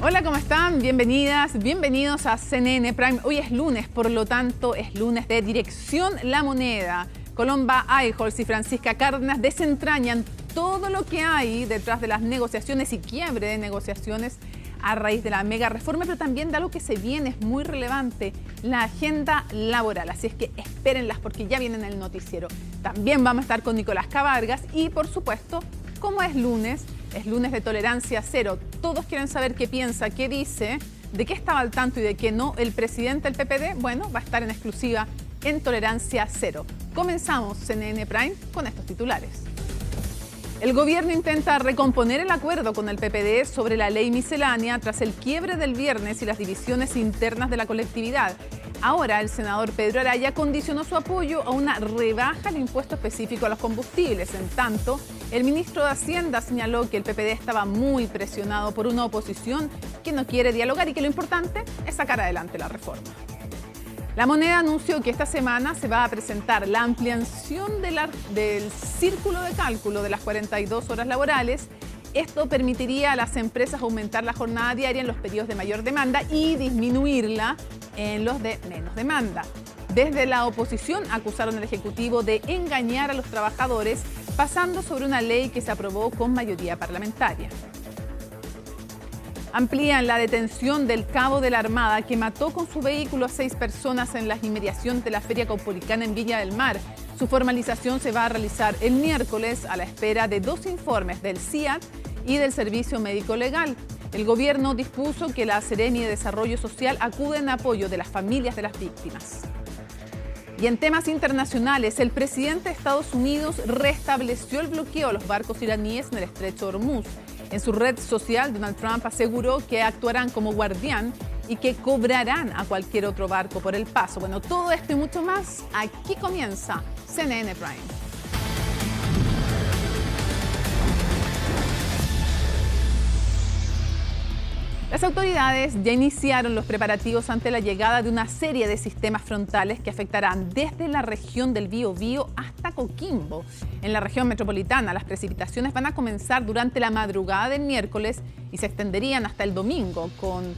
Hola, ¿cómo están? Bienvenidas, bienvenidos a CNN Prime. Hoy es lunes, por lo tanto es lunes de Dirección La Moneda. Colomba Eichholz y Francisca Cárdenas desentrañan todo lo que hay detrás de las negociaciones y quiebre de negociaciones a raíz de la mega reforma, pero también de algo que se viene, es muy relevante, la agenda laboral. Así es que espérenlas porque ya viene en el noticiero. También vamos a estar con Nicolás Cabargas y, por supuesto, como es lunes de tolerancia cero. Todos quieren saber qué piensa, qué dice, de qué estaba al tanto y de qué no el presidente del PPD. Bueno, va a estar en exclusiva en Tolerancia Cero. Comenzamos CNN Prime con estos titulares. El gobierno intenta recomponer el acuerdo con el PPD sobre la ley miscelánea tras el quiebre del viernes y las divisiones internas de la colectividad. Ahora, el senador Pedro Araya condicionó su apoyo a una rebaja al impuesto específico a los combustibles. En tanto, el ministro de Hacienda señaló que el PPD estaba muy presionado por una oposición que no quiere dialogar y que lo importante es sacar adelante la reforma. La Moneda anunció que esta semana se va a presentar la ampliación del círculo de cálculo de las 42 horas laborales. Esto permitiría a las empresas aumentar la jornada diaria en los periodos de mayor demanda y disminuirla en los de menos demanda. Desde la oposición acusaron al Ejecutivo de engañar a los trabajadores pasando sobre una ley que se aprobó con mayoría parlamentaria. Amplían la detención del cabo de la Armada que mató con su vehículo a 6 personas en las inmediaciones de la Feria Caupolicana en Viña del Mar. Su formalización se va a realizar el miércoles a la espera de 2 informes del CIAT y del Servicio Médico Legal. El gobierno dispuso que la Seremi de Desarrollo Social acude en apoyo de las familias de las víctimas. Y en temas internacionales, el presidente de Estados Unidos restableció el bloqueo a los barcos iraníes en el estrecho de Hormuz. En su red social, Donald Trump aseguró que actuarán como guardián y que cobrarán a cualquier otro barco por el paso. Bueno, todo esto y mucho más, aquí comienza CNN Prime. Las autoridades ya iniciaron los preparativos ante la llegada de una serie de sistemas frontales que afectarán desde la región del Biobío hasta Coquimbo. En la región metropolitana, las precipitaciones van a comenzar durante la madrugada del miércoles y se extenderían hasta el domingo, con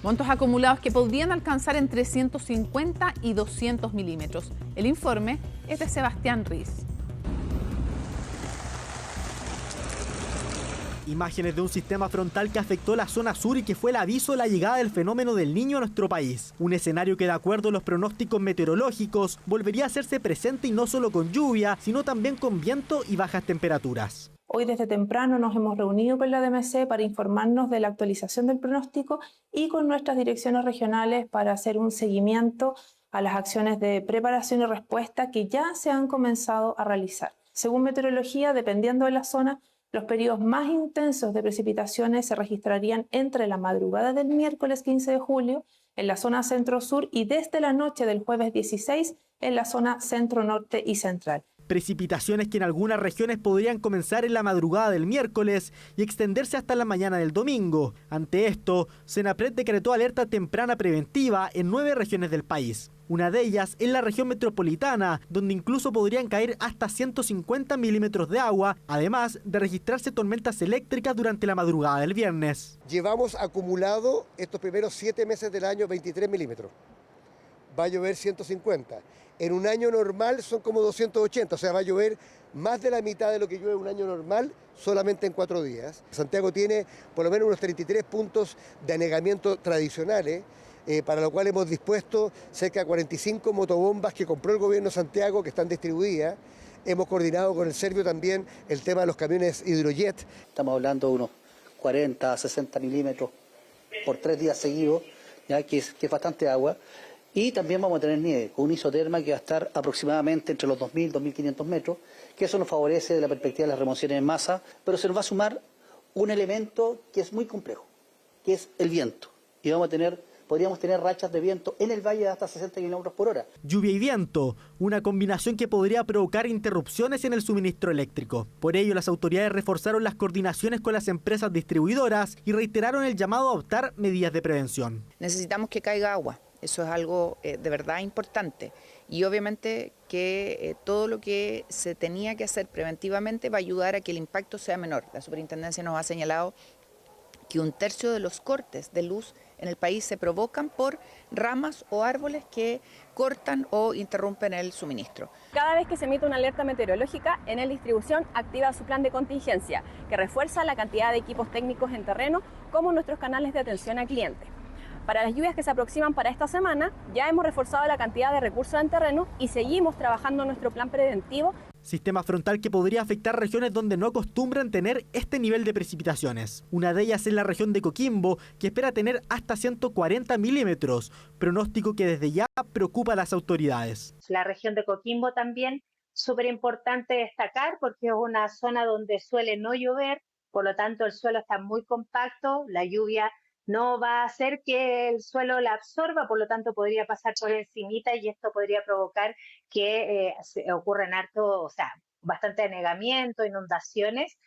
montos acumulados que podrían alcanzar entre 150 y 200 milímetros. El informe es de Sebastián Riz. Imágenes de un sistema frontal que afectó la zona sur y que fue el aviso de la llegada del fenómeno del Niño a nuestro país. Un escenario que, de acuerdo a los pronósticos meteorológicos, volvería a hacerse presente y no solo con lluvia, sino también con viento y bajas temperaturas. Hoy desde temprano nos hemos reunido con la DMC para informarnos de la actualización del pronóstico y con nuestras direcciones regionales para hacer un seguimiento a las acciones de preparación y respuesta que ya se han comenzado a realizar. Según meteorología, dependiendo de la zona, los periodos más intensos de precipitaciones se registrarían entre la madrugada del miércoles 15 de julio en la zona centro-sur y desde la noche del jueves 16 en la zona centro-norte y central. Precipitaciones que en algunas regiones podrían comenzar en la madrugada del miércoles y extenderse hasta la mañana del domingo. Ante esto, Senapred decretó alerta temprana preventiva en 9 regiones del país. Una de ellas es la región metropolitana, donde incluso podrían caer hasta 150 milímetros de agua, además de registrarse tormentas eléctricas durante la madrugada del viernes. Llevamos acumulado estos primeros 7 meses del año 23 milímetros. Va a llover 150. En un año normal son como 280, o sea, va a llover más de la mitad de lo que llueve en un año normal solamente en 4 días. Santiago tiene por lo menos unos 33 puntos de anegamiento tradicionales, para lo cual hemos dispuesto cerca de 45 motobombas que compró el gobierno de Santiago, que están distribuidas. Hemos coordinado con el Servio también el tema de los camiones hidrojet. Estamos hablando de unos 40 60 milímetros por 3 días seguidos, ya que es bastante agua. Y también vamos a tener nieve, con una isoterma que va a estar aproximadamente entre los 2.000 y 2.500 metros, que eso nos favorece de la perspectiva de las remociones en masa, pero se nos va a sumar un elemento que es muy complejo, que es el viento. Y podríamos tener rachas de viento en el valle de hasta 60 kilómetros por hora. Lluvia y viento, una combinación que podría provocar interrupciones en el suministro eléctrico. Por ello, las autoridades reforzaron las coordinaciones con las empresas distribuidoras y reiteraron el llamado a adoptar medidas de prevención. Necesitamos que caiga agua. Eso es algo de verdad importante y obviamente que todo lo que se tenía que hacer preventivamente va a ayudar a que el impacto sea menor. La superintendencia nos ha señalado que 1/3 de los cortes de luz en el país se provocan por ramas o árboles que cortan o interrumpen el suministro. Cada vez que se emite una alerta meteorológica, Enel Distribución activa su plan de contingencia, que refuerza la cantidad de equipos técnicos en terreno, como nuestros canales de atención al cliente. Para las lluvias que se aproximan para esta semana, ya hemos reforzado la cantidad de recursos en terreno y seguimos trabajando en nuestro plan preventivo. Sistema frontal que podría afectar regiones donde no acostumbran tener este nivel de precipitaciones. Una de ellas es la región de Coquimbo, que espera tener hasta 140 milímetros, pronóstico que desde ya preocupa a las autoridades. La región de Coquimbo también, súper importante destacar porque es una zona donde suele no llover, por lo tanto el suelo está muy compacto, la lluvia no va a hacer que el suelo la absorba, por lo tanto podría pasar por encimita y esto podría provocar que ocurran bastante anegamiento, inundaciones.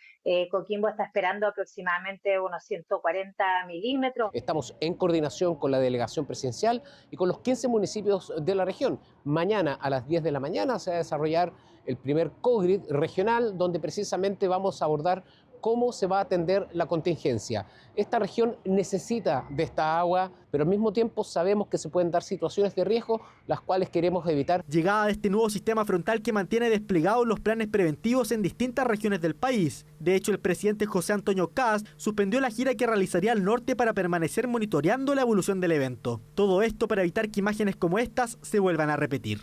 Coquimbo está esperando aproximadamente unos 140 milímetros. Estamos en coordinación con la delegación presidencial y con los 15 municipios de la región. Mañana a las 10 de la mañana se va a desarrollar el primer COGRID regional, donde precisamente vamos a abordar cómo se va a atender la contingencia. Esta región necesita de esta agua, pero al mismo tiempo sabemos que se pueden dar situaciones de riesgo, las cuales queremos evitar. Llegada de este nuevo sistema frontal que mantiene desplegados los planes preventivos en distintas regiones del país. De hecho, el presidente José Antonio Kast suspendió la gira que realizaría al norte para permanecer monitoreando la evolución del evento. Todo esto para evitar que imágenes como estas se vuelvan a repetir.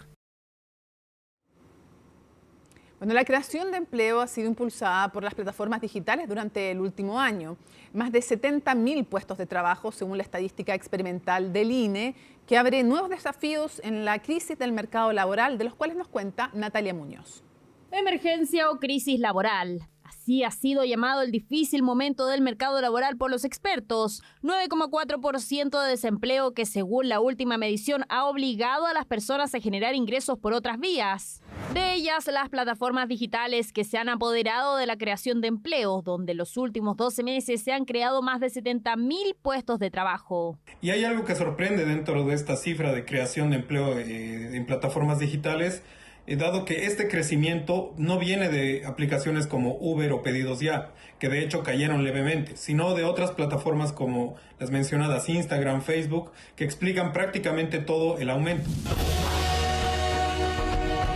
Bueno, la creación de empleo ha sido impulsada por las plataformas digitales durante el último año. Más de 70.000 puestos de trabajo, según la estadística experimental del INE, que abre nuevos desafíos en la crisis del mercado laboral, de los cuales nos cuenta Natalia Muñoz. Emergencia o crisis laboral. Así ha sido llamado el difícil momento del mercado laboral por los expertos. 9,4% de desempleo que, según la última medición, ha obligado a las personas a generar ingresos por otras vías. De ellas, las plataformas digitales que se han apoderado de la creación de empleo, donde en los últimos 12 meses se han creado más de 70.000 puestos de trabajo. Y hay algo que sorprende dentro de esta cifra de creación de empleo en plataformas digitales, dado que este crecimiento no viene de aplicaciones como Uber o Pedidos Ya, que de hecho cayeron levemente, sino de otras plataformas como las mencionadas Instagram, Facebook, que explican prácticamente todo el aumento.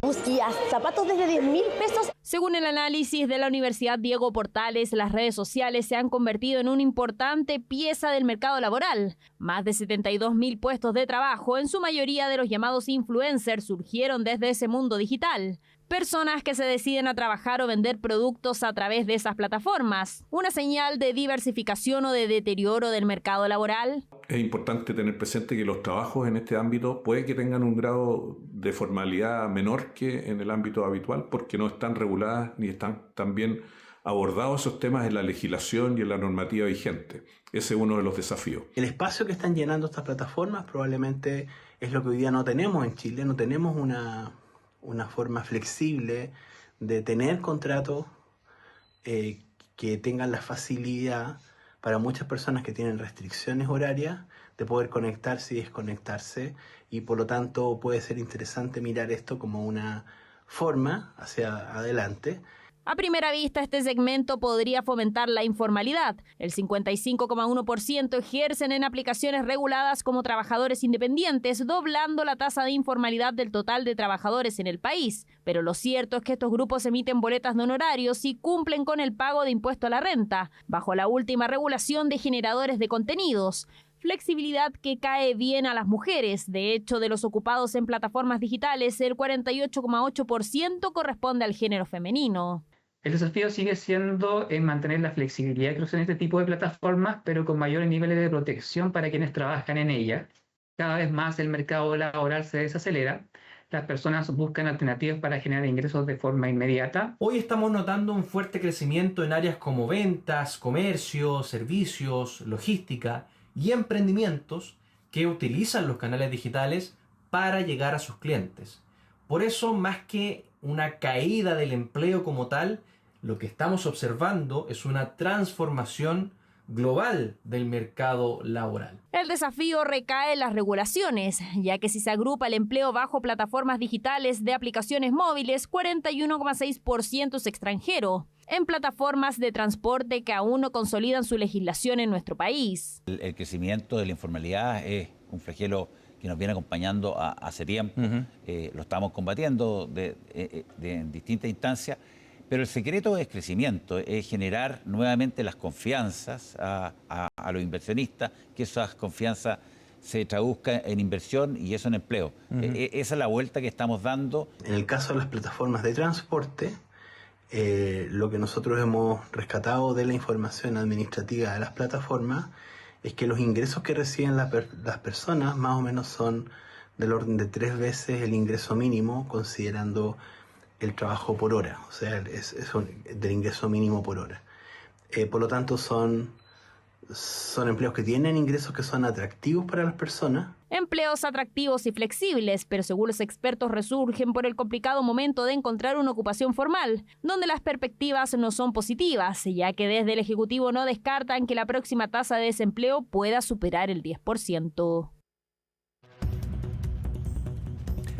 Busquillas, zapatos desde 10.000 pesos. Según el análisis de la Universidad Diego Portales, las redes sociales se han convertido en una importante pieza del mercado laboral. Más de 72.000 puestos de trabajo, en su mayoría de los llamados influencers, surgieron desde ese mundo digital. Personas que se deciden a trabajar o vender productos a través de esas plataformas. ¿Una señal de diversificación o de deterioro del mercado laboral? Es importante tener presente que los trabajos en este ámbito puede que tengan un grado de formalidad menor que en el ámbito habitual porque no están reguladas ni están tan bien abordados esos temas en la legislación y en la normativa vigente. Ese es uno de los desafíos. El espacio que están llenando estas plataformas probablemente es lo que hoy día no tenemos en Chile. No tenemos una forma flexible de tener contratos que tengan la facilidad para muchas personas que tienen restricciones horarias de poder conectarse y desconectarse, y por lo tanto puede ser interesante mirar esto como una forma hacia adelante. A primera vista, este segmento podría fomentar la informalidad. El 55,1% ejercen en aplicaciones reguladas como trabajadores independientes, doblando la tasa de informalidad del total de trabajadores en el país. Pero lo cierto es que estos grupos emiten boletas de honorarios y cumplen con el pago de impuesto a la renta, bajo la última regulación de generadores de contenidos. Flexibilidad que cae bien a las mujeres. De hecho, de los ocupados en plataformas digitales, el 48,8% corresponde al género femenino. El desafío sigue siendo mantener la flexibilidad que usan este tipo de plataformas, pero con mayores niveles de protección para quienes trabajan en ellas. Cada vez más el mercado laboral se desacelera. Las personas buscan alternativas para generar ingresos de forma inmediata. Hoy estamos notando un fuerte crecimiento en áreas como ventas, comercio, servicios, logística y emprendimientos que utilizan los canales digitales para llegar a sus clientes. Por eso, más que una caída del empleo como tal, lo que estamos observando es una transformación global del mercado laboral. El desafío recae en las regulaciones, ya que si se agrupa el empleo bajo plataformas digitales de aplicaciones móviles, 41,6% es extranjero, en plataformas de transporte que aún no consolidan su legislación en nuestro país. El crecimiento de la informalidad es un flagelo que nos viene acompañando hace tiempo. Lo estamos combatiendo en distintas instancias, pero el secreto es crecimiento, es generar nuevamente las confianzas a los inversionistas, que esas confianzas se traduzca en inversión y eso en empleo. Esa es la vuelta que estamos dando. En el caso de las plataformas de transporte, lo que nosotros hemos rescatado de la información administrativa de las plataformas es que los ingresos que reciben las personas más o menos son del orden de 3 veces el ingreso mínimo, considerando el trabajo por hora, o sea, es del ingreso mínimo por hora. Por lo tanto, son empleos que tienen ingresos que son atractivos para las personas. Empleos atractivos y flexibles, pero según los expertos resurgen por el complicado momento de encontrar una ocupación formal, donde las perspectivas no son positivas, ya que desde el Ejecutivo no descartan que la próxima tasa de desempleo pueda superar el 10%.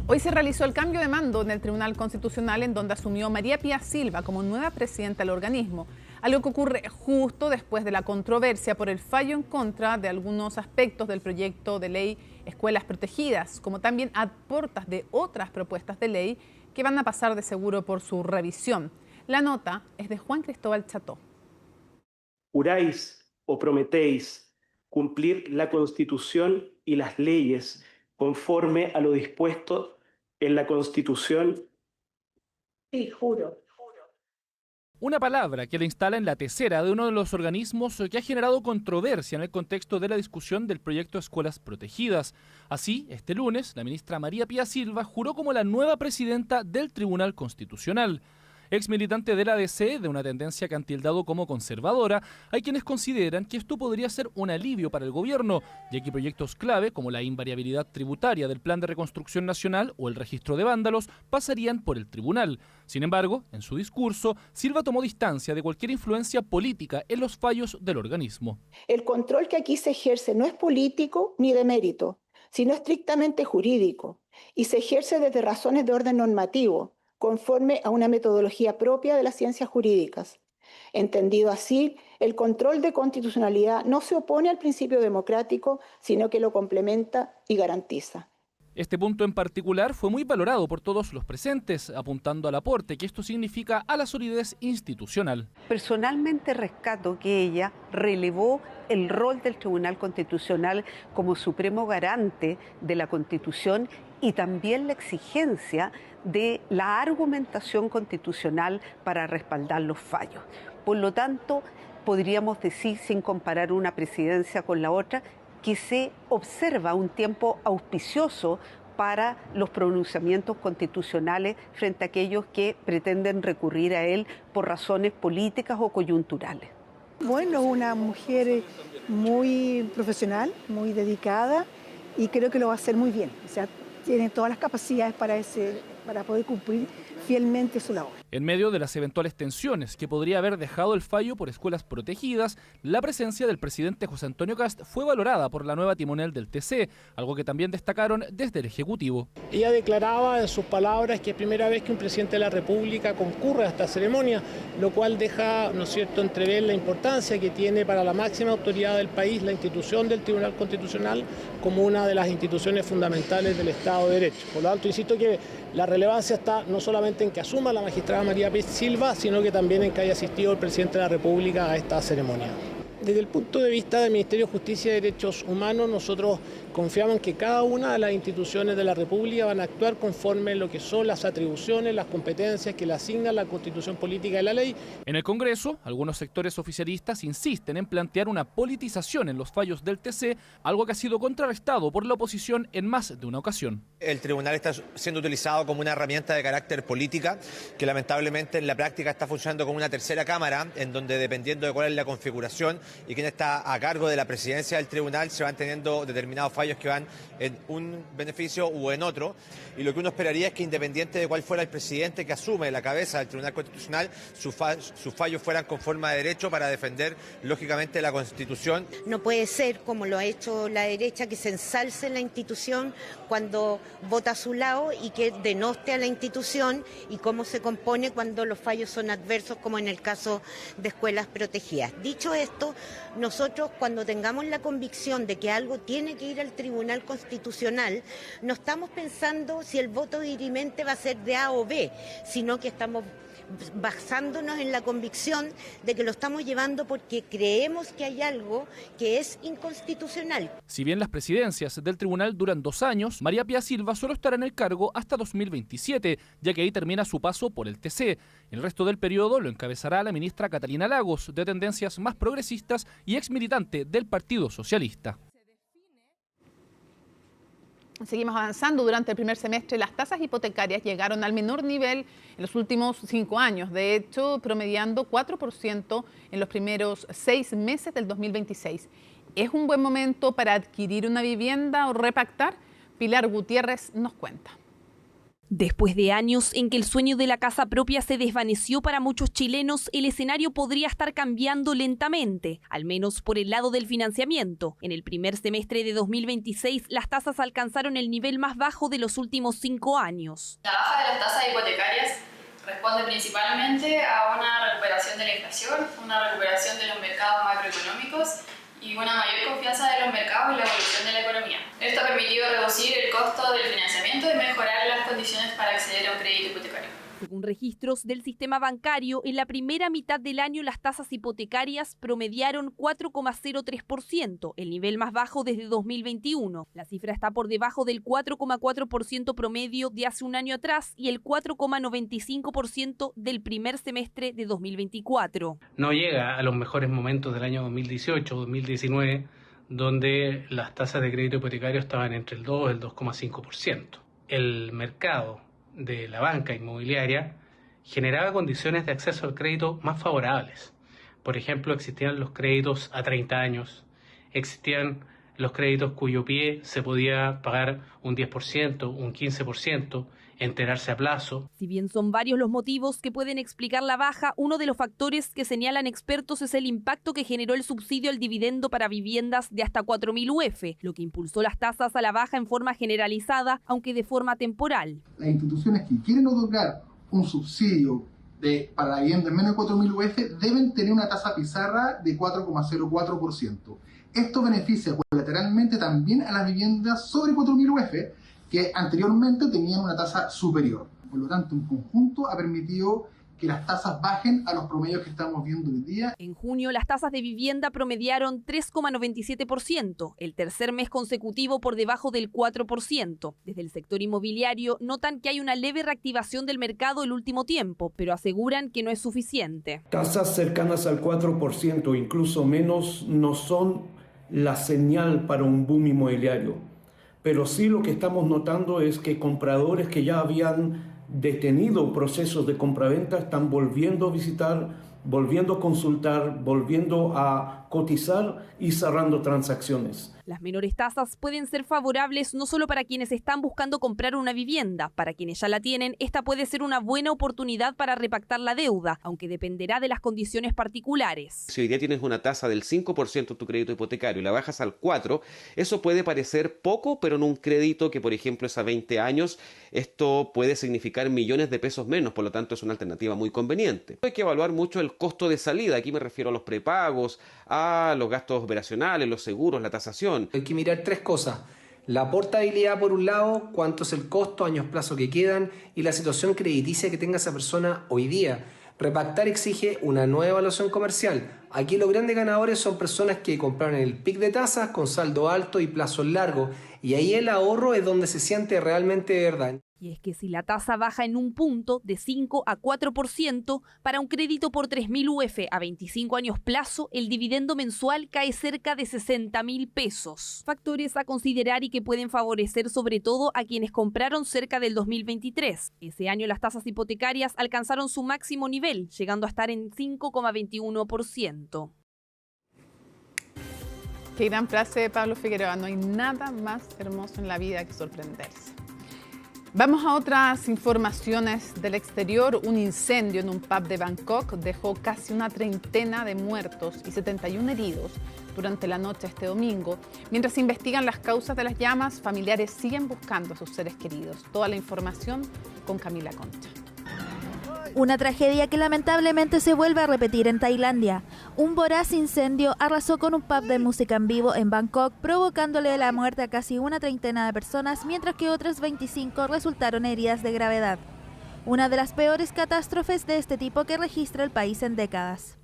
Hoy se realizó el cambio de mando en el Tribunal Constitucional, en donde asumió María Pía Silva como nueva presidenta del organismo, algo que ocurre justo después de la controversia por el fallo en contra de algunos aspectos del proyecto de ley Escuelas Protegidas, como también a puertas de otras propuestas de ley que van a pasar de seguro por su revisión. La nota es de Juan Cristóbal Cható. Juráis o prometéis cumplir la Constitución y las leyes conforme a lo dispuesto en la Constitución. Sí, juro. Una palabra que le instala en la tesera de uno de los organismos que ha generado controversia en el contexto de la discusión del proyecto Escuelas Protegidas. Así, este lunes, la ministra María Pía Silva juró como la nueva presidenta del Tribunal Constitucional. Ex militante de la ADC, de una tendencia que han tildado como conservadora, hay quienes consideran que esto podría ser un alivio para el gobierno, ya que proyectos clave como la invariabilidad tributaria del Plan de Reconstrucción Nacional o el registro de vándalos pasarían por el tribunal. Sin embargo, en su discurso, Silva tomó distancia de cualquier influencia política en los fallos del organismo. El control que aquí se ejerce no es político ni de mérito, sino estrictamente jurídico, y se ejerce desde razones de orden normativo, conforme a una metodología propia de las ciencias jurídicas. Entendido así, el control de constitucionalidad no se opone al principio democrático, sino que lo complementa y garantiza. Este punto en particular fue muy valorado por todos los presentes, apuntando al aporte que esto significa a la solidez institucional. Personalmente rescato que ella relevó el rol del Tribunal Constitucional como supremo garante de la Constitución y también la exigencia de la argumentación constitucional para respaldar los fallos. Por lo tanto, podríamos decir, sin comparar una presidencia con la otra, que se observa un tiempo auspicioso para los pronunciamientos constitucionales frente a aquellos que pretenden recurrir a él por razones políticas o coyunturales. Bueno, una mujer muy profesional, muy dedicada y creo que lo va a hacer muy bien. O sea, tiene todas las capacidades para poder cumplir fielmente su labor. En medio de las eventuales tensiones que podría haber dejado el fallo por Escuelas Protegidas, la presencia del presidente José Antonio Kast fue valorada por la nueva timonel del TC, algo que también destacaron desde el Ejecutivo. Ella declaraba en sus palabras que es primera vez que un presidente de la República concurre a esta ceremonia, lo cual deja, ¿no es cierto?, entrever la importancia que tiene para la máxima autoridad del país la institución del Tribunal Constitucional como una de las instituciones fundamentales del Estado de Derecho. Por lo tanto, insisto que la relevancia está no solamente en que asuma la magistrada María Pía Silva, sino que también en que haya asistido el presidente de la República a esta ceremonia. Desde el punto de vista del Ministerio de Justicia y Derechos Humanos, nosotros confiamos en que cada una de las instituciones de la República van a actuar conforme a lo que son las atribuciones, las competencias que le asignan la Constitución Política y la ley. En el Congreso, algunos sectores oficialistas insisten en plantear una politización en los fallos del TC, algo que ha sido contrarrestado por la oposición en más de una ocasión. El tribunal está siendo utilizado como una herramienta de carácter política, que lamentablemente en la práctica está funcionando como una tercera cámara, en donde dependiendo de cuál es la configuración y quién está a cargo de la presidencia del tribunal, se van teniendo determinados fallos fallos que van en un beneficio u en otro, y lo que uno esperaría es que, independiente de cuál fuera el presidente que asume la cabeza del Tribunal Constitucional, sus fallos fueran con forma de derecho para defender, lógicamente, la Constitución. No puede ser, como lo ha hecho la derecha, que se ensalce la institución cuando vota a su lado y que denoste a la institución y cómo se compone cuando los fallos son adversos, como en el caso de escuelas protegidas. Dicho esto, nosotros, cuando tengamos la convicción de que algo tiene que ir al Tribunal Constitucional, no estamos pensando si el voto dirimente va a ser de A o B, sino que estamos basándonos en la convicción de que lo estamos llevando porque creemos que hay algo que es inconstitucional. Si bien las presidencias del tribunal duran 2 años, María Pía Silva solo estará en el cargo hasta 2027, ya que ahí termina su paso por el TC. El resto del periodo lo encabezará la ministra Catalina Lagos, de tendencias más progresistas y ex militante del Partido Socialista. Seguimos avanzando. Durante el primer semestre, las tasas hipotecarias llegaron al menor nivel en los últimos 5 años, de hecho, promediando 4% en los primeros 6 meses del 2026. ¿Es un buen momento para adquirir una vivienda o repactar? Pilar Gutiérrez nos cuenta. Después de años en que el sueño de la casa propia se desvaneció para muchos chilenos, el escenario podría estar cambiando lentamente, al menos por el lado del financiamiento. En el primer semestre de 2026, las tasas alcanzaron el nivel más bajo de los últimos 5 años. La baja de las tasas hipotecarias responde principalmente a una recuperación de la inflación, una recuperación de los mercados macroeconómicos y una mayor confianza de los mercados y la evolución de la economía. Esto ha permitido reducir el costo del financiamiento y mejorar las condiciones para acceder a un crédito hipotecario. Según registros del sistema bancario, en la primera mitad del año las tasas hipotecarias promediaron 4,03%, el nivel más bajo desde 2021. La cifra está por debajo del 4,4% promedio de hace un año atrás y el 4,95% del primer semestre de 2024. No llega a los mejores momentos del año 2018 o 2019, donde las tasas de crédito hipotecario estaban entre el 2 y el 2,5%. El mercado de la banca inmobiliaria generaba condiciones de acceso al crédito más favorables. Por ejemplo, existían los créditos a 30 años, existían los créditos cuyo pie se podía pagar un 10%, un 15%, enterarse a plazo. Si bien son varios los motivos que pueden explicar la baja, uno de los factores que señalan expertos es el impacto que generó el subsidio al dividendo para viviendas de hasta 4.000 UF, lo que impulsó las tasas a la baja en forma generalizada, aunque de forma temporal. Las instituciones que quieren otorgar un subsidio para la vivienda en menos de 4.000 UF deben tener una tasa pizarra de 4,04%. Esto beneficia colateralmente también a las viviendas sobre 4.000 UF, que anteriormente tenían una tasa superior. Por lo tanto, en conjunto ha permitido que las tasas bajen a los promedios que estamos viendo hoy día. En junio, las tasas de vivienda promediaron 3,97%, el tercer mes consecutivo por debajo del 4%. Desde el sector inmobiliario notan que hay una leve reactivación del mercado el último tiempo, pero aseguran que no es suficiente. Tasas cercanas al 4%, incluso menos, no son la señal para un boom inmobiliario. Pero sí lo que estamos notando es que compradores que ya habían detenido procesos de compraventa están volviendo a visitar, volviendo a consultar, volviendo a cotizar y cerrando transacciones. Las menores tasas pueden ser favorables no solo para quienes están buscando comprar una vivienda. Para quienes ya la tienen, esta puede ser una buena oportunidad para repactar la deuda, aunque dependerá de las condiciones particulares. Si hoy día tienes una tasa del 5% en tu crédito hipotecario y la bajas al 4%, eso puede parecer poco, pero en un crédito que, por ejemplo, es a 20 años, esto puede significar millones de pesos menos, por lo tanto es una alternativa muy conveniente. Hay que evaluar mucho el costo de salida, aquí me refiero a los prepagos, a los gastos operacionales, los seguros, la tasación. Hay que mirar 3 cosas. La portabilidad por un lado, cuánto es el costo, años plazo que quedan y la situación crediticia que tenga esa persona hoy día. Repactar exige una nueva evaluación comercial. Aquí los grandes ganadores son personas que compraron en el pic de tasas con saldo alto y plazos largos. Y ahí el ahorro es donde se siente realmente de verdad. Y es que si la tasa baja en un punto de 5 a 4%, para un crédito por 3.000 UF a 25 años plazo, el dividendo mensual cae cerca de 60.000 pesos. Factores a considerar y que pueden favorecer sobre todo a quienes compraron cerca del 2023. Ese año las tasas hipotecarias alcanzaron su máximo nivel, llegando a estar en 5,21%. Qué gran frase de Pablo Figueroa. No hay nada más hermoso en la vida que sorprenderse. Vamos a otras informaciones del exterior. Un incendio en un pub de Bangkok dejó casi una treintena de muertos y 71 heridos durante la noche este domingo. Mientras se investigan las causas de las llamas, familiares siguen buscando a sus seres queridos. Toda la información con Camila Concha. Una tragedia que lamentablemente se vuelve a repetir en Tailandia. Un voraz incendio arrasó con un pub de música en vivo en Bangkok, provocándole la muerte a casi una treintena de personas, mientras que otras 25 resultaron heridas de gravedad. Una de las peores catástrofes de este tipo que registra el país en décadas.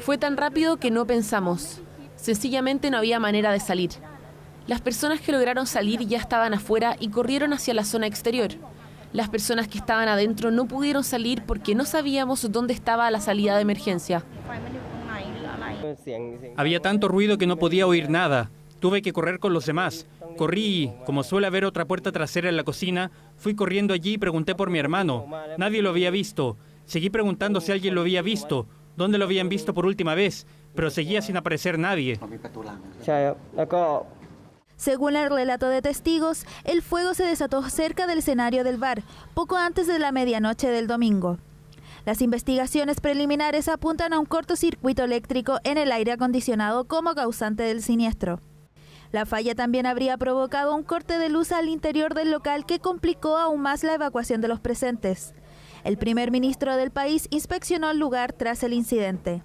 Fue tan rápido que no pensamos. Sencillamente no había manera de salir. Las personas que lograron salir ya estaban afuera y corrieron hacia la zona exterior. Las personas que estaban adentro no pudieron salir porque no sabíamos dónde estaba la salida de emergencia. Había tanto ruido que no podía oír nada. Tuve que correr con los demás. Corrí y, como suele haber otra puerta trasera en la cocina, fui corriendo allí y pregunté por mi hermano. Nadie lo había visto. Seguí preguntando si alguien lo había visto, dónde lo habían visto por última vez, pero seguía sin aparecer nadie. Según el relato de testigos, el fuego se desató cerca del escenario del bar, poco antes de la medianoche del domingo. Las investigaciones preliminares apuntan a un cortocircuito eléctrico en el aire acondicionado como causante del siniestro. La falla también habría provocado un corte de luz al interior del local que complicó aún más la evacuación de los presentes. El primer ministro del país inspeccionó el lugar tras el incidente.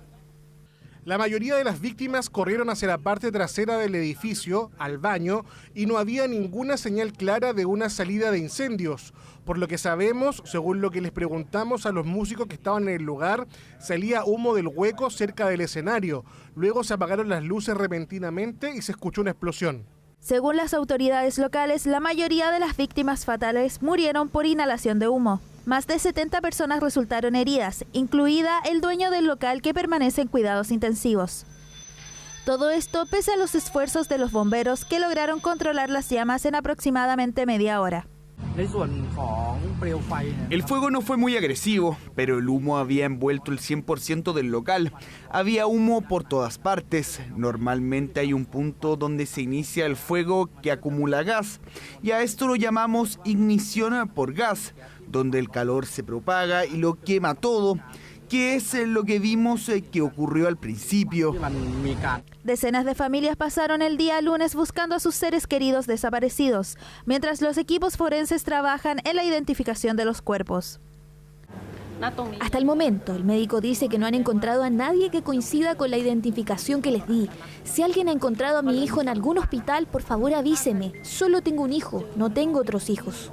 La mayoría de las víctimas corrieron hacia la parte trasera del edificio, al baño, y no había ninguna señal clara de una salida de incendios. Por lo que sabemos, según lo que les preguntamos a los músicos que estaban en el lugar, salía humo del hueco cerca del escenario. Luego se apagaron las luces repentinamente y se escuchó una explosión. Según las autoridades locales, la mayoría de las víctimas fatales murieron por inhalación de humo. Más de 70 personas resultaron heridas, incluida el dueño del local que permanece en cuidados intensivos. Todo esto pese a los esfuerzos de los bomberos que lograron controlar las llamas en aproximadamente media hora. El fuego no fue muy agresivo, pero el humo había envuelto el 100% del local. Había humo por todas partes. Normalmente hay un punto donde se inicia el fuego que acumula gas, y a esto lo llamamos ignición por gas, donde el calor se propaga y lo quema todo, que es lo que vimos que ocurrió al principio. Decenas de familias pasaron el día lunes buscando a sus seres queridos desaparecidos, mientras los equipos forenses trabajan en la identificación de los cuerpos. Hasta el momento, el médico dice que no han encontrado a nadie que coincida con la identificación que les di. Si alguien ha encontrado a mi hijo en algún hospital, por favor avíseme. Solo tengo un hijo, no tengo otros hijos.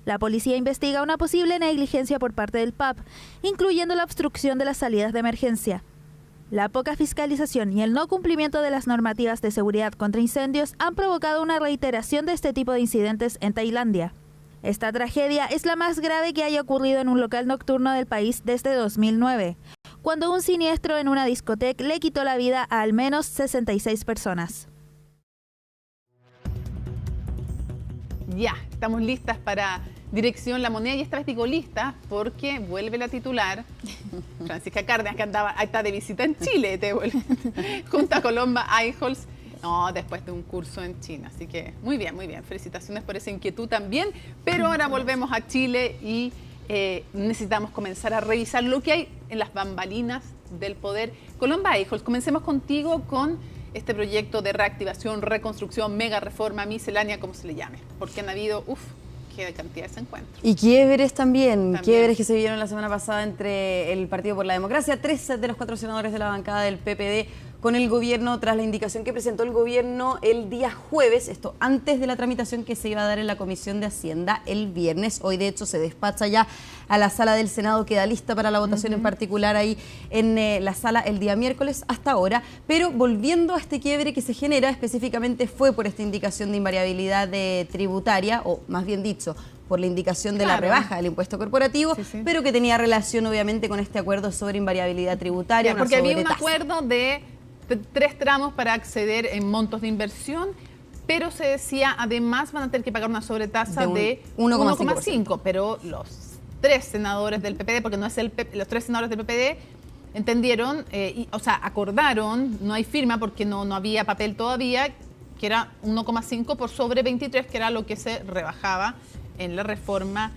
La policía investiga una posible negligencia por parte del pub, incluyendo la obstrucción de las salidas de emergencia. La poca fiscalización y el no cumplimiento de las normativas de seguridad contra incendios han provocado una reiteración de este tipo de incidentes en Tailandia. Esta tragedia es la más grave que haya ocurrido en un local nocturno del país desde 2009, cuando un siniestro en una discoteca le quitó la vida a al menos 66 personas. Ya, estamos listas para Dirección La Moneda y esta vez digo listas porque vuelve la titular, Francisca Cárdenas, que andaba, ahí está de visita en Chile, junto a Colomba Eichholz, después de un curso en China. Así que muy bien, felicitaciones por esa inquietud también, pero ahora volvemos a Chile y necesitamos comenzar a revisar lo que hay en las bambalinas del poder. Colomba Eichholz, comencemos contigo con este proyecto de reactivación, reconstrucción, mega reforma, miscelánea, como se le llame, porque han habido, qué cantidad de encuentros. Y quiebres también, quiebres que se vieron la semana pasada entre el Partido por la Democracia, 3 de los 4 senadores de la bancada del PPD con el gobierno tras la indicación que presentó el gobierno el día jueves, esto antes de la tramitación que se iba a dar en la Comisión de Hacienda el viernes. Hoy de hecho se despacha ya a la sala del Senado, queda lista para la votación en particular ahí en la sala el día miércoles hasta ahora, pero volviendo a este quiebre que se genera específicamente fue por esta indicación de invariabilidad tributaria, o más bien dicho, por la indicación de la rebaja del impuesto corporativo, pero que tenía relación obviamente con este acuerdo sobre invariabilidad tributaria. Porque había un acuerdo de 3 tramos para acceder en montos de inversión, pero se decía además van a tener que pagar una sobretasa de 1,5, pero los 3 senadores del PPD, porque no es los 3 senadores del PPD, entendieron, acordaron, no hay firma porque no había papel todavía, que era 1,5 por sobre 23, que era lo que se rebajaba en la reforma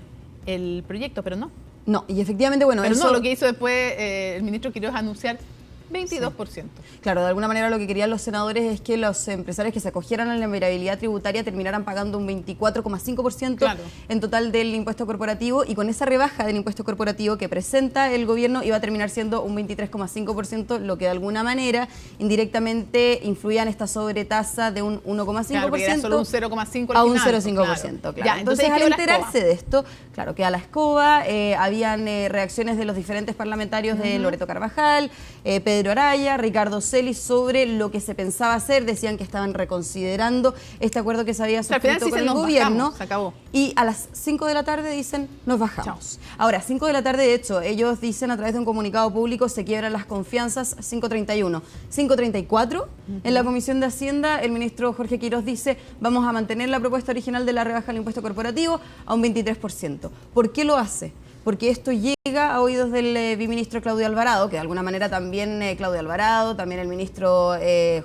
el proyecto, pero no. No, y efectivamente, bueno, pero eso... no, lo que hizo después el ministro Quiroz anunciar 22%. Sí. Claro, de alguna manera lo que querían los senadores es que los empresarios que se acogieran a la invariabilidad tributaria terminaran pagando un 24,5% en total del impuesto corporativo, y con esa rebaja del impuesto corporativo que presenta el gobierno iba a terminar siendo un 23,5%, lo que de alguna manera indirectamente influía en esta sobretasa de un 1,5% solo un 0,5% a un 0,5%. Claro. Ya, entonces al enterarse de esto, claro, queda la escoba, habían reacciones de los diferentes parlamentarios de Loreto Carvajal, Pedro Araya, Ricardo Celis, sobre lo que se pensaba hacer. Decían que estaban reconsiderando este acuerdo que se había suscrito con el gobierno. Se acabó. Y a las 5 de la tarde dicen, nos bajamos. Chao. Ahora, 5 de la tarde, de hecho, ellos dicen a través de un comunicado público, se quiebran las confianzas, 5:31. 5:34, en la Comisión de Hacienda, el ministro Jorge Quiroz dice, vamos a mantener la propuesta original de la rebaja del impuesto corporativo a un 23%. ¿Por qué lo hace? Porque esto llega a oídos del viceministro Claudio Alvarado, que de alguna manera también Claudio Alvarado, también el ministro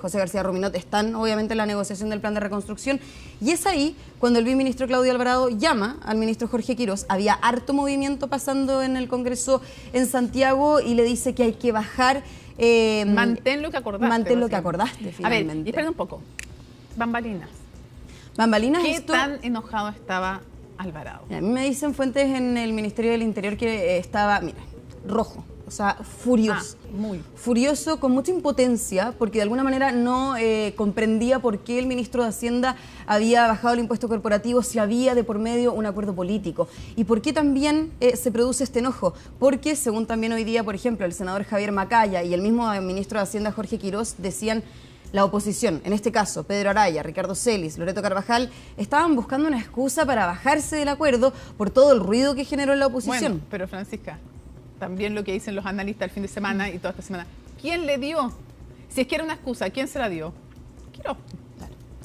José García Ruminot están obviamente en la negociación del plan de reconstrucción, y es ahí cuando el viceministro Claudio Alvarado llama al ministro Jorge Quiroz. Había harto movimiento pasando en el Congreso en Santiago y le dice que hay que bajar... mantén lo que acordaste. Mantén lo que acordaste, finalmente. A ver, y espera un poco. Bambalinas. Bambalinas, ¿Qué tan enojado estaba Alvarado? A mí me dicen fuentes en el Ministerio del Interior que estaba, mira, rojo, o sea, furioso. Furioso, con mucha impotencia, porque de alguna manera no comprendía por qué el ministro de Hacienda había bajado el impuesto corporativo si había de por medio un acuerdo político. Y por qué también se produce este enojo. Porque, según también hoy día, por ejemplo, el senador Javier Macaya y el mismo ministro de Hacienda Jorge Quiroz decían, la oposición, en este caso Pedro Araya, Ricardo Celis, Loreto Carvajal, estaban buscando una excusa para bajarse del acuerdo por todo el ruido que generó en la oposición. Bueno, pero Francisca, también lo que dicen los analistas el fin de semana y toda esta semana, ¿quién le dio? Si es que era una excusa, ¿quién se la dio? Quiroz.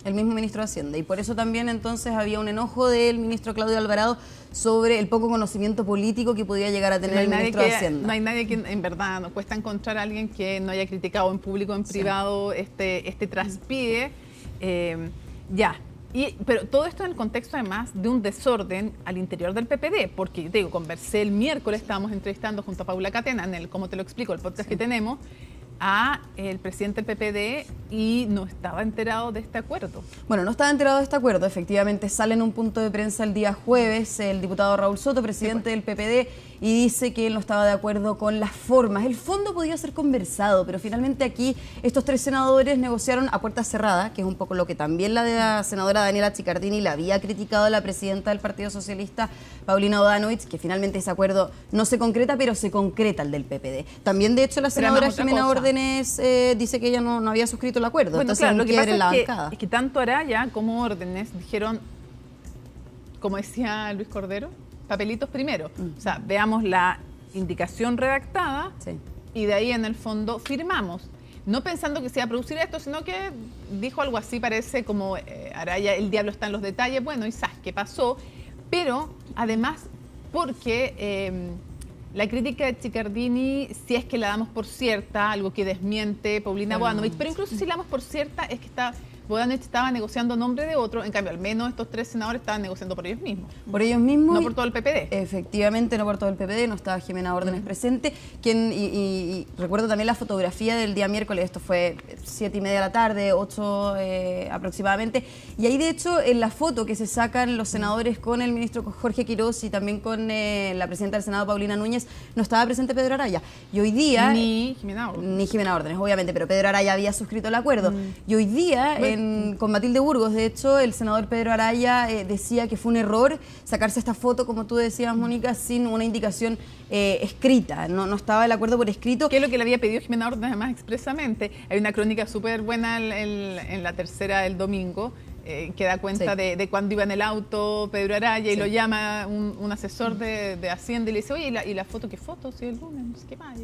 El mismo ministro de Hacienda, y por eso también entonces había un enojo del ministro Claudio Alvarado sobre el poco conocimiento político que podía llegar a tener el ministro de Hacienda. No hay nadie que, en verdad, nos cuesta encontrar a alguien que no haya criticado en público o en privado este traspié. Pero todo esto en el contexto además de un desorden al interior del PPD, porque yo te digo, conversé el miércoles, estábamos entrevistando junto a Paula Catena en el Cómo te lo explico, el podcast que tenemos, a el presidente del PPD y no estaba enterado de este acuerdo. Bueno, no estaba enterado de este acuerdo. Efectivamente, sale en un punto de prensa el día jueves el diputado Raúl Soto, presidente del PPD, y dice que él no estaba de acuerdo con las formas. El fondo podía ser conversado, pero finalmente aquí estos tres senadores negociaron a puerta cerrada, que es un poco lo que también la senadora Daniela Chiccardini le había criticado a la presidenta del Partido Socialista, Paulina Bodanovich, que finalmente ese acuerdo no se concreta, pero se concreta el del PPD. También, de hecho, la senadora Jimena Órdenes dice que ella no había suscrito el acuerdo. Bueno, entonces, claro, lo que pasa es que tanto Araya como Órdenes dijeron, como decía Luis Cordero, papelitos primero. O sea, veamos la indicación redactada y de ahí en el fondo firmamos. No pensando que se iba a producir esto, sino que dijo algo así, parece como Araya, el diablo está en los detalles. Bueno, y sabes qué pasó. Pero además, porque la crítica de Chiccardini, si es que la damos por cierta, algo que desmiente Paulina Bodanovich, pero incluso si la damos por cierta, es que Bodanovich estaba negociando a nombre de otro, en cambio al menos estos tres senadores estaban negociando por ellos mismos. Por ellos mismos. No por todo el PPD. Efectivamente, no por todo el PPD, no estaba Jimena Órdenes presente, y recuerdo también la fotografía del día miércoles, esto fue 7:30 de la tarde, 8 aproximadamente, y ahí de hecho en la foto que se sacan los senadores con el ministro Jorge Quiroz y también con la presidenta del Senado, Paulina Núñez, no estaba presente Pedro Araya. Y hoy día... Ni Jimena Órdenes, obviamente, pero Pedro Araya había suscrito el acuerdo. Y hoy día... con Matilde Burgos, de hecho, el senador Pedro Araya decía que fue un error sacarse esta foto, como tú decías, Mónica, sin una indicación escrita. No estaba el acuerdo por escrito. Que es lo que le había pedido Jimena Órdenes además expresamente. Hay una crónica súper buena en la tercera del domingo, que da cuenta de cuando iba en el auto Pedro Araya y lo llama un asesor de Hacienda y le dice, oye, ¿y la foto qué foto? Si el lunes, no sé qué más.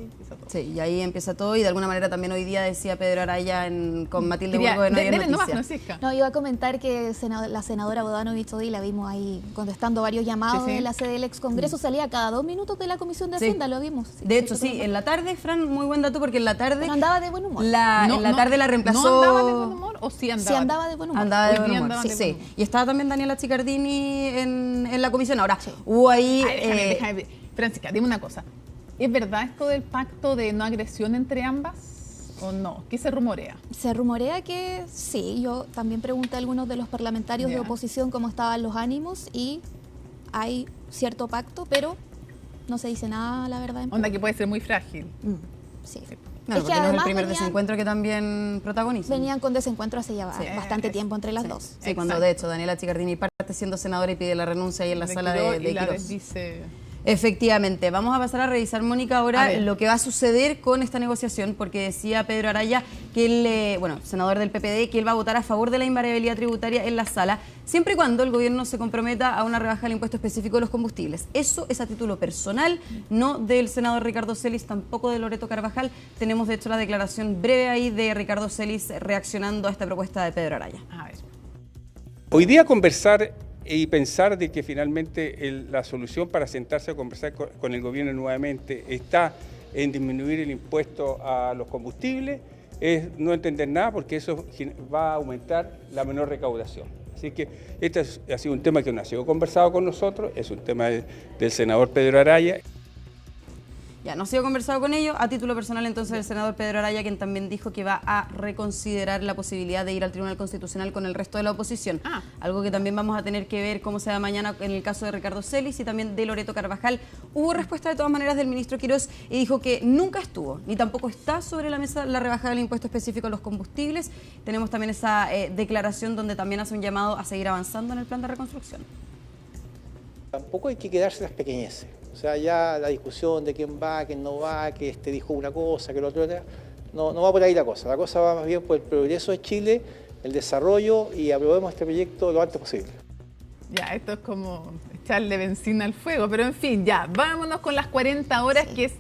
Sí, y ahí empieza todo y de alguna manera también hoy día decía Pedro Araya con Matilde Burgos en Hoy Noticias. No, iba a comentar que la senadora Bodanovich hoy la vimos ahí contestando varios llamados en la sede del ex Congreso, salía cada 2 minutos de la Comisión de Hacienda, lo vimos. De hecho, en la tarde, Fran, muy buen dato, porque en la tarde... Pero andaba de buen humor. En la tarde la reemplazó... ¿No andaba de buen humor o sí andaba? Sí andaba de buen humor. Andaba de buen humor, sí. Y estaba también Daniela Chiccardini en la comisión. Ahora, hubo ahí... Déjame, Francisca, dime una cosa. ¿Es verdad esto del pacto de no agresión entre ambas o no? ¿Qué se rumorea? Se rumorea que sí. Yo también pregunté a algunos de los parlamentarios de oposición cómo estaban los ánimos y hay cierto pacto, pero no se dice nada, la verdad. Onda que puede ser muy frágil. Sí. No, porque no es el primer desencuentro que también protagoniza. Venían con desencuentro hace ya bastante tiempo entre las dos. Sí, cuando de hecho Daniela Chiccardini parte siendo senadora y pide la renuncia ahí en la sala de Quirós. Efectivamente. Vamos a pasar a revisar, Mónica, ahora lo que va a suceder con esta negociación, porque decía Pedro Araya que él, senador del PPD, que él va a votar a favor de la invariabilidad tributaria en la sala, siempre y cuando el gobierno se comprometa a una rebaja del impuesto específico de los combustibles. Eso es a título personal, no del senador Ricardo Celis, tampoco de Loreto Carvajal. Tenemos, de hecho, la declaración breve ahí de Ricardo Celis reaccionando a esta propuesta de Pedro Araya. A ver. Hoy día conversar y pensar de que finalmente la solución para sentarse a conversar con el gobierno nuevamente está en disminuir el impuesto a los combustibles, es no entender nada, porque eso va a aumentar la menor recaudación. Así que este ha sido un tema que no ha sido conversado con nosotros, es un tema del senador Pedro Araya. Ya, no ha sido conversado con ellos. A título personal, entonces, el senador Pedro Araya, quien también dijo que va a reconsiderar la posibilidad de ir al Tribunal Constitucional con el resto de la oposición. Algo que también vamos a tener que ver cómo se da mañana en el caso de Ricardo Celis y también de Loreto Carvajal. Hubo respuesta de todas maneras del ministro Quirós y dijo que nunca estuvo, ni tampoco está sobre la mesa la rebaja del impuesto específico a los combustibles. Tenemos también esa declaración donde también hace un llamado a seguir avanzando en el plan de reconstrucción. Tampoco hay que quedarse las pequeñeces. O sea, ya la discusión de quién va, quién no va, que este dijo una cosa, que el otro otra, no va por ahí la cosa. La cosa va más bien por el progreso de Chile, el desarrollo y aprobemos este proyecto lo antes posible. Ya, esto es como echarle benzina al fuego, pero en fin, ya, vámonos con las 40 horas, que es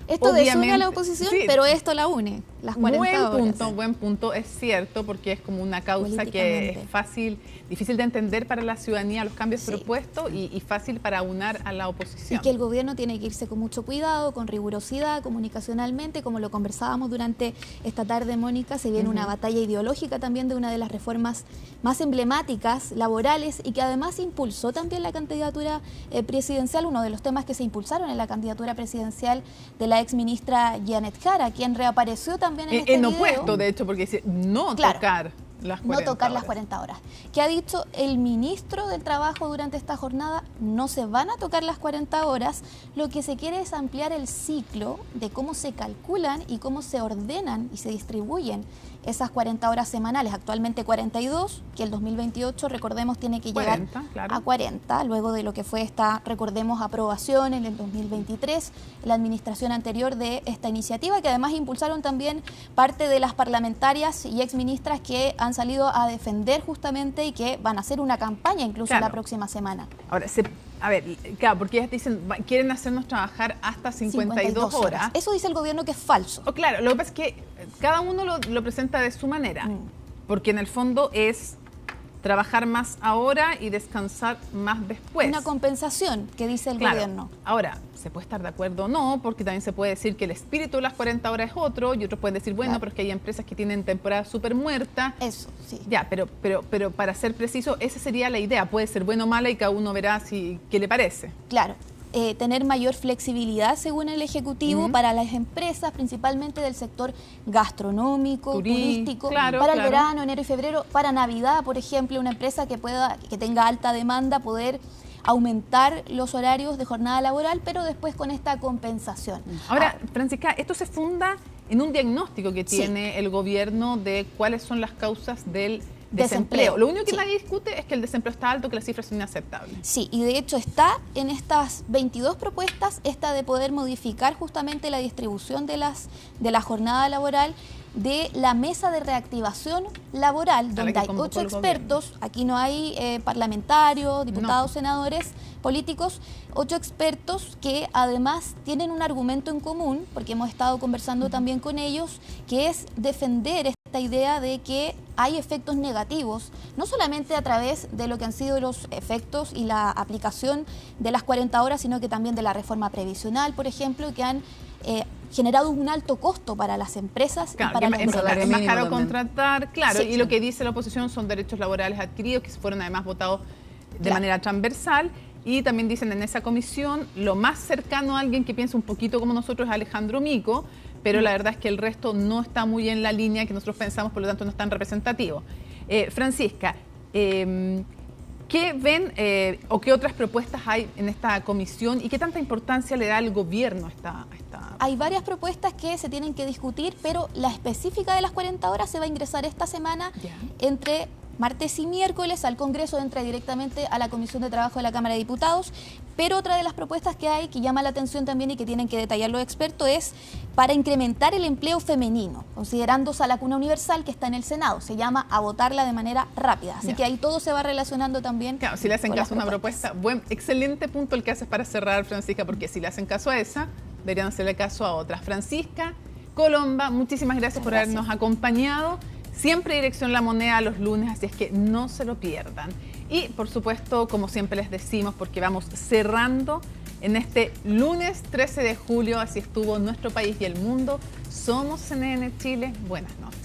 esto desune a la oposición, pero esto la une, las 40 horas. Buen punto, es cierto, porque es como una causa que es fácil, difícil de entender para la ciudadanía, los cambios propuestos y fácil para aunar a la oposición. Y que el gobierno tiene que irse con mucho cuidado, con rigurosidad, comunicacionalmente, como lo conversábamos durante esta tarde, Mónica, se viene una batalla ideológica también de una de las reformas más emblemáticas, laborales, y que además impulsó también la candidatura presidencial, uno de los temas que se impulsaron en la candidatura presidencial de la ex ministra Janet Jara, quien reapareció también en este video. Opuesto, de hecho, porque dice tocar las 40 no tocar las 40 horas. Que ha dicho el ministro del Trabajo durante esta jornada, no se van a tocar las 40 horas, lo que se quiere es ampliar el ciclo de cómo se calculan y cómo se ordenan y se distribuyen esas 40 horas semanales, actualmente 42, que el 2028, recordemos, tiene que llegar a 40, luego de lo que fue esta, recordemos, aprobación en el 2023, la administración anterior de esta iniciativa, que además impulsaron también parte de las parlamentarias y exministras que han salido a defender justamente y que van a hacer una campaña incluso la próxima semana. Ahora, a ver, claro, porque ellas dicen, quieren hacernos trabajar hasta 52 horas. Eso dice el gobierno que es falso. Claro, lo que pasa es que cada uno lo presenta de su manera, porque en el fondo es trabajar más ahora y descansar más después. Una compensación que dice el gobierno. Ahora, se puede estar de acuerdo o no, porque también se puede decir que el espíritu de las 40 horas es otro, y otros pueden decir, bueno, pero es que hay empresas que tienen temporada súper muerta. Eso, sí. Ya, pero para ser preciso, esa sería la idea. Puede ser buena o mala y cada uno verá qué le parece. Claro. Tener mayor flexibilidad, según el Ejecutivo, para las empresas, principalmente del sector gastronómico, turístico, para el verano, enero y febrero, para Navidad, por ejemplo, una empresa que tenga alta demanda, poder aumentar los horarios de jornada laboral, pero después con esta compensación. Ahora, Francisca, esto se funda en un diagnóstico que tiene el gobierno de cuáles son las causas del desempleo. Lo único que nadie discute es que el desempleo está alto, que las cifras son inaceptables. Sí, y de hecho está en estas 22 propuestas esta de poder modificar justamente la distribución de la jornada laboral de la mesa de reactivación laboral, donde hay 8 expertos, aquí no hay parlamentarios, diputados, senadores, políticos, 8 expertos que además tienen un argumento en común, porque hemos estado conversando también con ellos, que es defender esta idea de que hay efectos negativos, no solamente a través de lo que han sido los efectos y la aplicación de las 40 horas, sino que también de la reforma previsional, por ejemplo, que han generado un alto costo para las empresas, claro, y para los empleados. Es más caro contratar, claro, Sí. y lo que dice la oposición son derechos laborales adquiridos que fueron además votados de manera transversal. Y también dicen en esa comisión, lo más cercano a alguien que piensa un poquito como nosotros es Alejandro Mico, pero la verdad es que el resto no está muy en la línea que nosotros pensamos, por lo tanto no es tan representativo. Francisca, ¿qué ven o qué otras propuestas hay en esta comisión y qué tanta importancia le da al gobierno a esta? Hay varias propuestas que se tienen que discutir, pero la específica de las 40 horas se va a ingresar esta semana entre martes y miércoles al Congreso, entra directamente a la Comisión de Trabajo de la Cámara de Diputados. Pero otra de las propuestas que hay, que llama la atención también y que tienen que detallar los expertos, es para incrementar el empleo femenino, considerándose a la cuna universal que está en el Senado. Se llama a votarla de manera rápida. Así que ahí todo se va relacionando también. Claro, si le hacen caso a una propuesta, excelente punto el que haces para cerrar, Francisca, porque si le hacen caso a esa, deberían hacerle caso a otras. Francisca Colomba, muchísimas gracias por habernos acompañado. Siempre Dirección La Moneda los lunes, así es que no se lo pierdan. Y, por supuesto, como siempre les decimos, porque vamos cerrando en este lunes 13 de julio, así estuvo nuestro país y el mundo. Somos CNN Chile. Buenas noches.